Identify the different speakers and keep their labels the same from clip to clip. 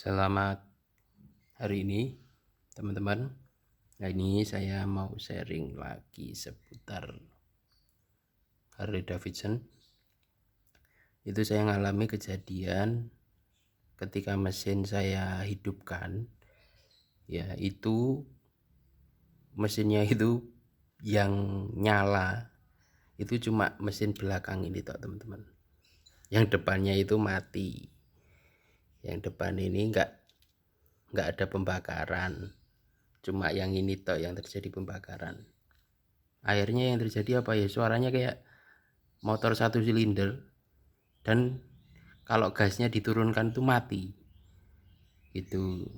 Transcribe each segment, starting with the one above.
Speaker 1: Selamat hari ini teman-teman. Nah, ini saya mau sharing lagi seputar Harley Davidson. Itu saya ngalami kejadian ketika mesin saya hidupkan, ya itu mesinnya itu yang nyala itu cuma mesin belakang ini toh teman-teman. Yang depannya itu mati. Yang depan ini enggak ada pembakaran. Cuma yang ini toh yang terjadi pembakaran. Akhirnya yang terjadi apa ya, suaranya kayak motor 1 silinder, dan kalau gasnya diturunkan itu mati gitu.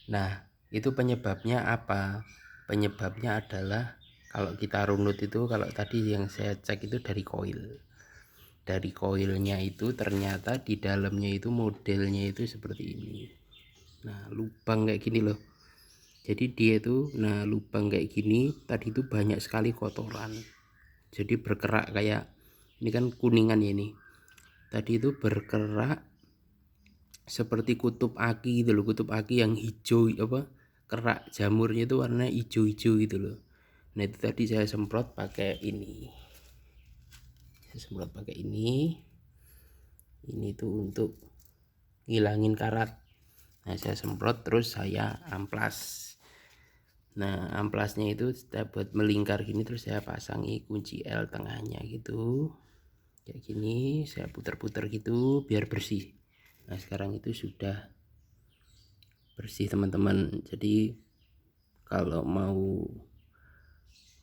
Speaker 1: Nah, itu penyebabnya apa? Penyebabnya adalah kalau kita runut itu, kalau tadi yang saya cek itu dari koil. Dari koilnya itu ternyata di dalamnya itu modelnya itu seperti ini. Nah, lubang kayak gini loh. Jadi dia itu, nah lubang kayak gini tadi itu banyak sekali kotoran. Jadi berkerak kayak ini kan kuningan ya ini. Tadi itu berkerak seperti kutub aki gitu loh, kutub aki yang hijau apa? Kerak jamurnya itu warna hijau-hijau gitu loh. Nah, itu tadi saya semprot pakai ini. Saya semprot pakai ini. Ini tuh untuk ngilangin karat. Nah, saya semprot terus saya amplas. Nah, amplasnya itu saya buat melingkar gini, terus saya pasangi kunci L tengahnya gitu. Kayak gini, saya putar-putar gitu biar bersih. Nah, sekarang itu sudah bersih teman-teman. Jadi kalau mau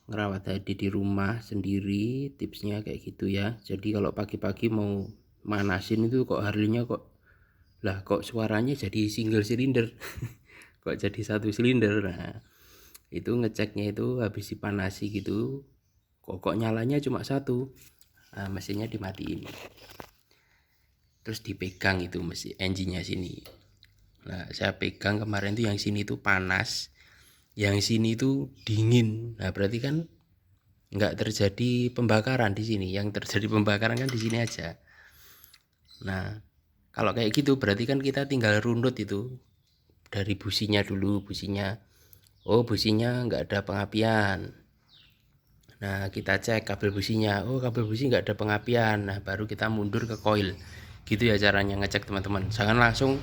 Speaker 1: ngerawat Hadi di rumah sendiri, tipsnya kayak gitu ya. Jadi kalau pagi-pagi mau manasin itu kok Harley-nya kok suaranya jadi single silinder. Kok jadi 1 silinder. Nah, itu ngeceknya itu habis dipanasi gitu, kok nyalanya cuma 1. Nah, mesinnya dimatiin, terus dipegang itu mesin engine-nya sini. Nah, saya pegang kemarin tuh yang sini tuh panas, yang sini tuh dingin. Nah, berarti kan nggak terjadi pembakaran di sini, yang terjadi pembakaran kan di sini aja. Nah, kalau kayak gitu berarti kan kita tinggal runut itu dari businya dulu. Businya nggak ada pengapian. Nah, kita cek kabel businya, kabel busi nggak ada pengapian. Nah, baru kita mundur ke koil. Gitu ya caranya ngecek teman-teman. Jangan langsung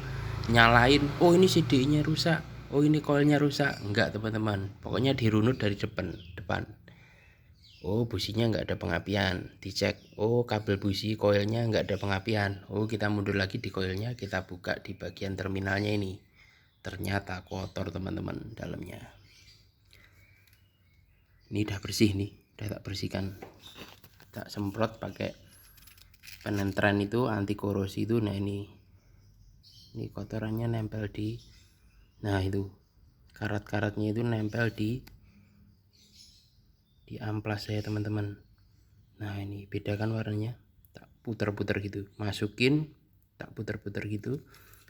Speaker 1: nyalain, ini CD-nya rusak, ini koilnya rusak. Enggak teman-teman, pokoknya dirunut dari depan. Businya nggak ada pengapian, dicek. Kabel busi koilnya nggak ada pengapian. Kita mundur lagi di koilnya, kita buka di bagian terminalnya ini. Ternyata kotor teman-teman dalamnya. Ini udah bersih nih, udah tak bersihkan, tak semprot pakai penentren itu anti korosi itu. Nah, ini kotorannya nempel di, nah itu karat-karatnya itu nempel di amplas saya teman-teman. Nah, ini bedakan warnanya, tak putar-putar gitu, masukin, tak putar-putar gitu,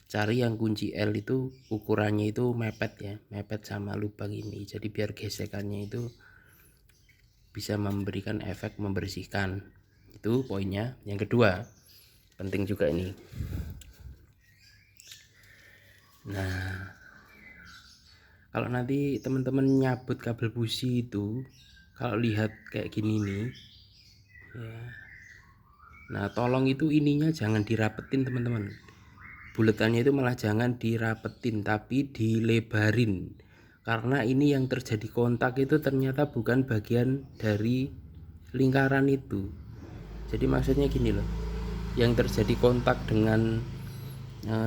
Speaker 1: cari yang kunci L itu ukurannya itu mepet ya, mepet sama lubang ini. Jadi biar gesekannya itu bisa memberikan efek membersihkan. Itu poinnya. Yang kedua, penting juga ini. Nah, kalau nanti teman-teman nyabut kabel busi itu, kalau lihat kayak gini nih ya, nah tolong itu ininya jangan dirapetin teman-teman. Buletannya itu malah jangan dirapetin, tapi dilebarin. Karena ini yang terjadi kontak itu ternyata bukan bagian dari lingkaran itu. Jadi maksudnya gini loh, yang terjadi kontak dengan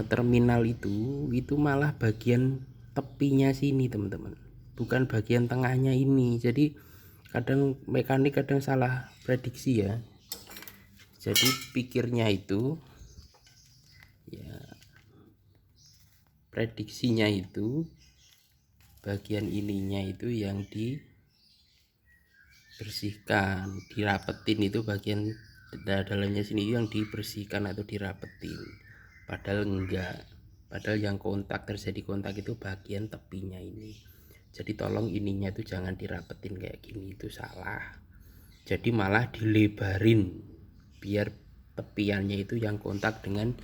Speaker 1: terminal itu malah bagian tepinya sini teman-teman, bukan bagian tengahnya ini. Jadi kadang mekanik kadang salah prediksi ya. Jadi pikirnya itu ya, prediksinya itu bagian ininya itu yang dibersihkan, dirapetin. Itu bagian dalamnya sini yang dibersihkan atau dirapetin, padahal enggak. Padahal yang terjadi kontak itu bagian tepinya ini. Jadi tolong ininya itu jangan dirapetin kayak gini, itu salah. Jadi malah dilebarin biar tepiannya itu yang kontak dengan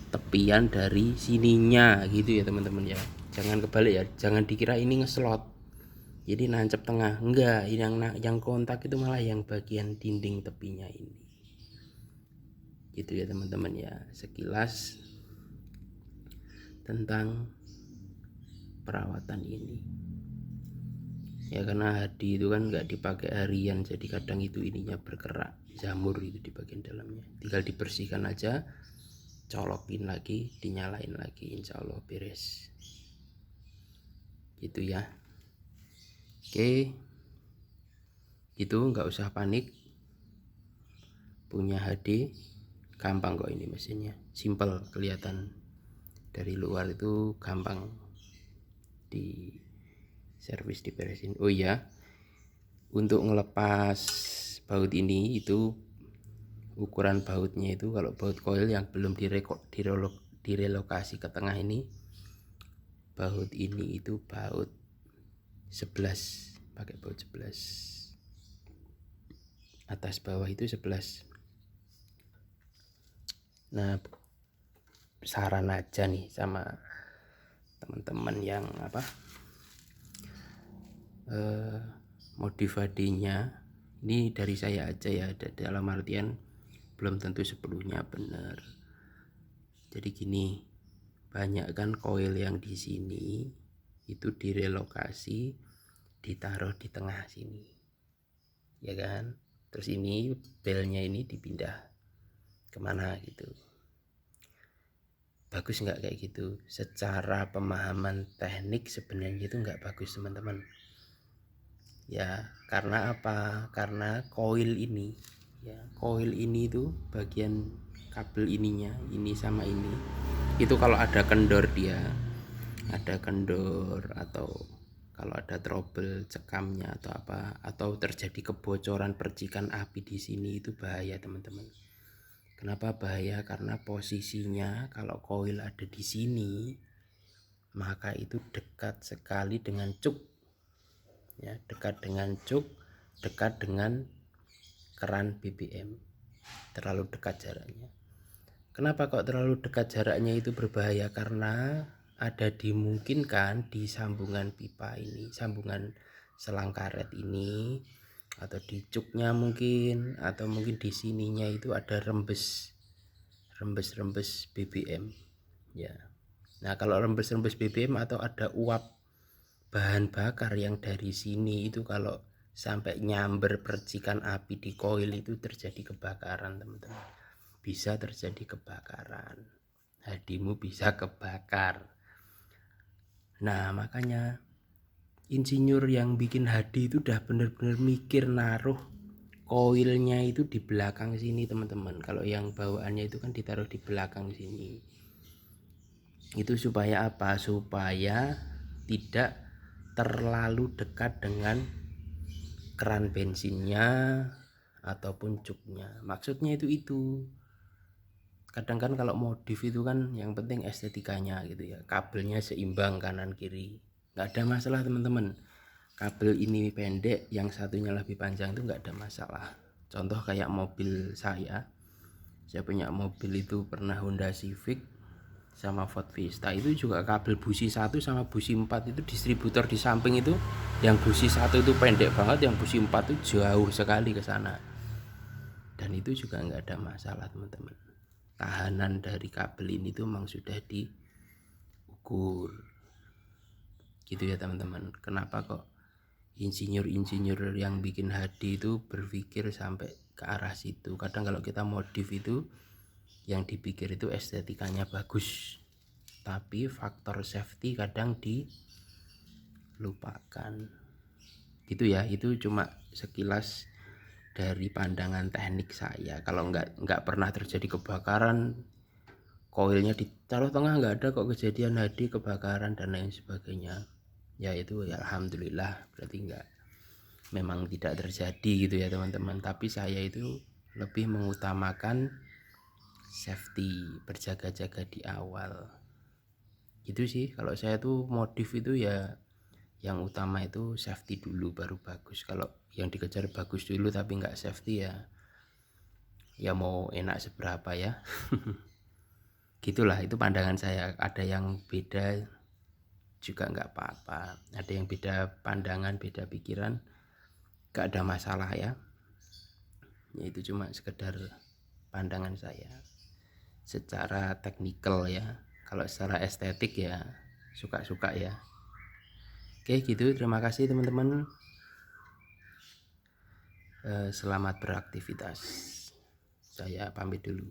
Speaker 1: tepian dari sininya gitu ya teman-teman ya. Jangan kebalik ya, jangan dikira ini ngeslot jadi nancep tengah, enggak, yang kontak itu malah yang bagian dinding tepinya ini gitu ya teman-teman ya. Sekilas tentang perawatan ini ya, karena hadi itu kan nggak dipakai harian, jadi kadang itu ininya berkerak, jamur itu di bagian dalamnya, tinggal dibersihkan aja, colokin lagi, dinyalain lagi, insya Allah beres gitu ya. Oke gitu, nggak usah panik, punya HD gampang kok, ini mesinnya simple, kelihatan dari luar itu gampang di servis, diberesin. Oh iya, untuk ngelepas baut ini itu ukuran bautnya itu, kalau baut coil yang belum direlokasi ke tengah ini, baut ini itu baut 11, pakai baut 11, atas bawah itu 11. Nah saran aja nih sama teman-teman yang modif HD-nya, ini dari saya aja ya, dalam artian belum tentu sepenuhnya benar. Jadi gini, banyak kan koil yang di sini itu direlokasi, ditaruh di tengah sini, ya kan? Terus ini belnya ini dipindah kemana gitu. Bagus nggak kayak gitu? Secara pemahaman teknik sebenarnya itu nggak bagus teman-teman. Ya karena apa? Karena koil ini, ya koil ini itu bagian kabel ininya, ini sama ini, itu kalau ada kendor, dia ada kendor atau kalau ada trouble cekamnya atau apa, atau terjadi kebocoran percikan api di sini, itu bahaya teman-teman. Kenapa bahaya? Karena posisinya kalau koil ada di sini, maka itu dekat sekali dengan cuk, ya dekat dengan cuk, dekat dengan keran BBM, terlalu dekat jaraknya. Kenapa kok terlalu dekat jaraknya itu berbahaya? Karena ada dimungkinkan di sambungan pipa ini, sambungan selang karet ini, atau di cuknya mungkin, atau mungkin di sininya itu ada rembes BBM ya. Nah kalau rembes BBM atau ada uap bahan bakar yang dari sini itu, kalau sampai nyamber percikan api di koil itu terjadi kebakaran teman-teman, bisa terjadi kebakaran, hadimu bisa kebakar. Nah makanya insinyur yang bikin hadi itu udah bener-bener mikir naruh koilnya itu di belakang sini teman-teman. Kalau yang bawaannya itu kan ditaruh di belakang sini, itu supaya apa? Supaya tidak terlalu dekat dengan keran bensinnya ataupun cuknya. Maksudnya itu kadang kan kalau modif itu kan yang penting estetikanya gitu ya, kabelnya seimbang kanan kiri, nggak ada masalah teman-teman. Kabel ini pendek, yang satunya lebih panjang itu nggak ada masalah. Contoh kayak mobil saya punya mobil itu pernah Honda Civic sama Ford Fiesta, itu juga kabel busi 1 sama busi 4 itu distributor di samping itu, yang busi 1 itu pendek banget, yang busi 4 itu jauh sekali ke sana, dan itu juga nggak ada masalah teman-teman. Tahanan dari kabel ini tuh memang sudah diukur gitu ya teman-teman. Kenapa kok insinyur yang bikin HD itu berpikir sampai ke arah situ? Kadang kalau kita modif itu yang dipikir itu estetikanya bagus, tapi faktor safety kadang dilupakan gitu ya. Itu cuma sekilas dari pandangan teknik saya. Kalau nggak pernah terjadi kebakaran, koilnya ditaruh tengah, nggak ada kok kejadian HD kebakaran dan lain sebagainya, ya itu ya alhamdulillah, berarti memang tidak terjadi gitu ya teman-teman. Tapi saya itu lebih mengutamakan safety, berjaga-jaga di awal gitu sih. Kalau saya tuh modif itu ya yang utama itu safety dulu baru bagus. Kalau yang dikejar bagus dulu tapi nggak safety, ya mau enak seberapa ya. Gitulah, itu pandangan saya. Ada yang beda juga nggak apa-apa, ada yang beda pandangan, beda pikiran, nggak ada masalah ya. Itu cuma sekedar pandangan saya secara teknikal ya. Kalau secara estetik ya suka-suka ya. Oke gitu, terima kasih teman-teman. Selamat beraktivitas. Saya pamit dulu.